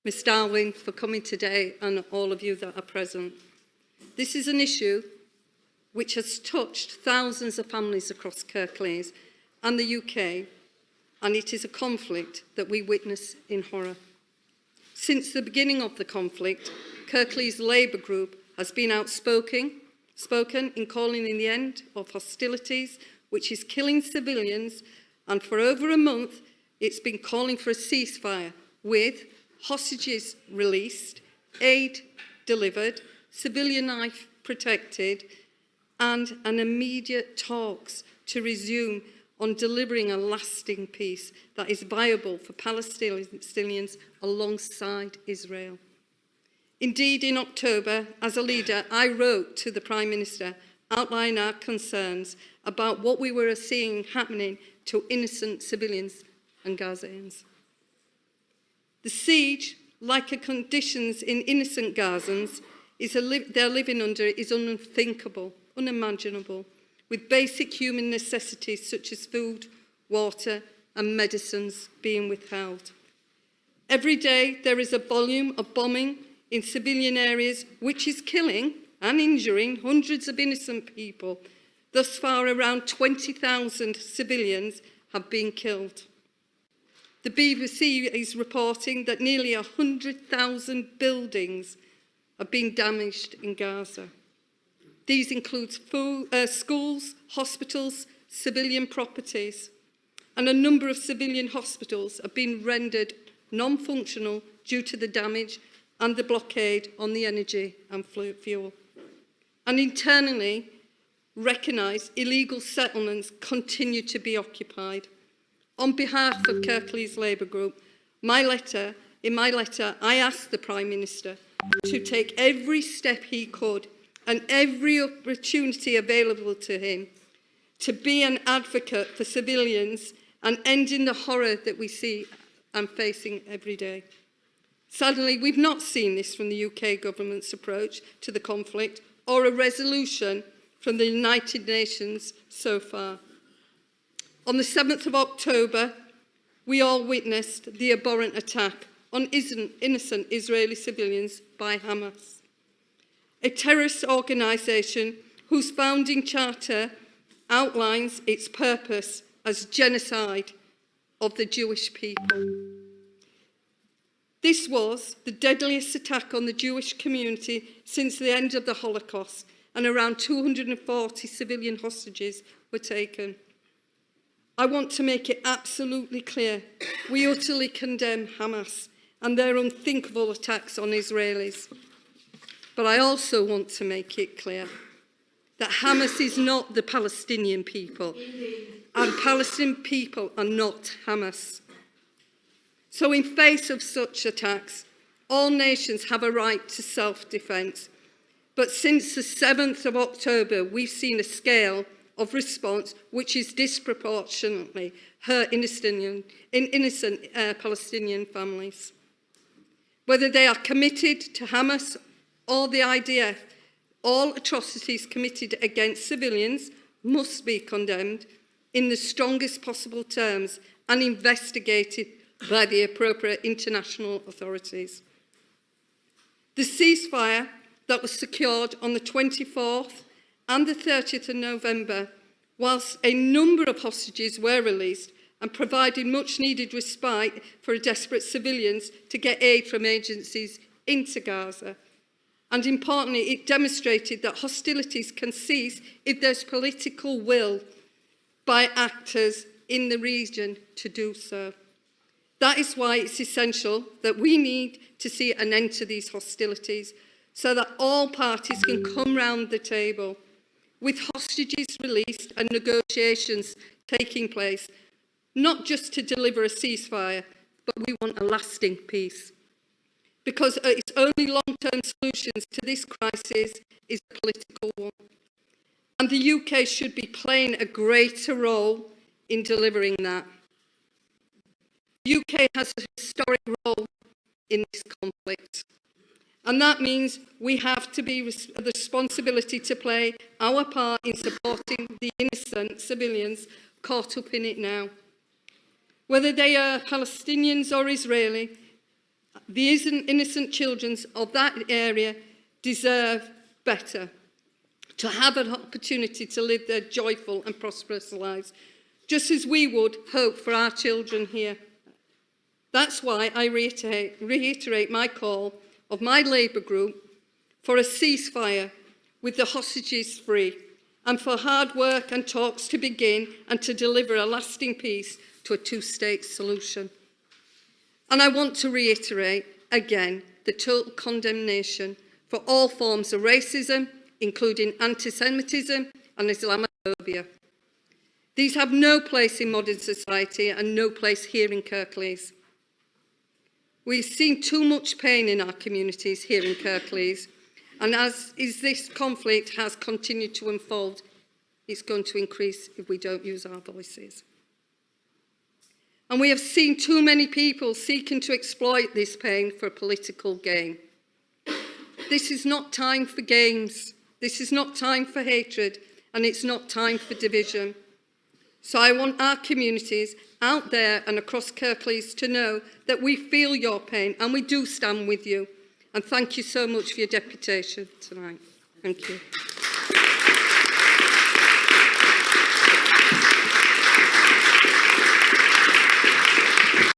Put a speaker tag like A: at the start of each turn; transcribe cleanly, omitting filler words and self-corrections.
A: Ms Darwin, for coming today, and all of you that are present. This is an issue which has touched thousands of families across Kirklees and the UK, and it is a conflict that we witness in horror. Since the beginning of the conflict, Kirklees Labour Group has been outspoken in calling in the end of hostilities, which is killing civilians, and for over a month it's been calling for a ceasefire with hostages released, aid delivered, civilian life protected, and an immediate talks to resume on delivering a lasting peace that is viable for Palestinians alongside Israel. Indeed, in October, as a leader, I wrote to the Prime Minister outlining our concerns about what we were seeing happening to innocent civilians and Gazans. The siege, like the conditions in innocent Gazans they're living under, is unthinkable, unimaginable, with basic human necessities such as food, water and medicines being withheld. Every day there is a volume of bombing in civilian areas which is killing and injuring hundreds of innocent people. Thus far, around 20,000 civilians have been killed. The BBC is reporting that nearly 100,000 buildings have been damaged in Gaza. These include schools, hospitals, civilian properties, and a number of civilian hospitals have been rendered non-functional due to the damage and the blockade on the energy and fuel. And internally, recognised illegal settlements continue to be occupied. On behalf of Kirklees Labour Group, in my letter, I asked the Prime Minister to take every step he could and every opportunity available to him to be an advocate for civilians and ending the horror that we see and facing every day. Sadly, we've not seen this from the UK government's approach to the conflict or a resolution from the United Nations so far. On the 7th of October, we all witnessed the abhorrent attack on innocent Israeli civilians by Hamas, a terrorist organisation whose founding charter outlines its purpose as genocide of the Jewish people. This was the deadliest attack on the Jewish community since the end of the Holocaust, and around 240 civilian hostages were taken. I want to make it absolutely clear, we utterly condemn Hamas and their unthinkable attacks on Israelis. But I also want to make it clear that Hamas is not the Palestinian people, and Palestinian people are not Hamas. So in face of such attacks, all nations have a right to self-defence. But since the 7th of October, we've seen a scale of response which is disproportionately hurt innocent Palestinian families. Whether they are committed to Hamas or the IDF, all atrocities committed against civilians must be condemned in the strongest possible terms and investigated by the appropriate international authorities. The ceasefire that was secured on the 24th and the 30th of November, whilst a number of hostages were released and provided much needed respite for desperate civilians to get aid from agencies into Gaza. And importantly, it demonstrated that hostilities can cease if there's political will by actors in the region to do so. That is why it's essential that we need to see an end to these hostilities so that all parties can come round the table with hostages released and negotiations taking place, not just to deliver a ceasefire, but we want a lasting peace. Because its only long-term solutions to this crisis is a political one. And the UK should be playing a greater role in delivering that. The UK has a historic role in this conflict. And that means we have to be the responsibility to play our part in supporting the innocent civilians caught up in it now. Whether they are Palestinians or Israeli, These innocent children of that area deserve better, to have an opportunity to live their joyful and prosperous lives, just as we would hope for our children here. That's why I reiterate my call of my Labour group for a ceasefire with the hostages free, and for hard work and talks to begin and to deliver a lasting peace to a two-state solution. And I want to reiterate again the total condemnation for all forms of racism, including anti-Semitism and Islamophobia. These have no place in modern society and no place here in Kirklees. We've seen too much pain in our communities here in Kirklees, and as this conflict has continued to unfold, it's going to increase if we don't use our voices. And we have seen too many people seeking to exploit this pain for political gain. This is not time for games. This is not time for hatred, and it's not time for division. So I want our communities out there and across Kirklees to know that we feel your pain and we do stand with you. And thank you so much for your deputation tonight. Thank you.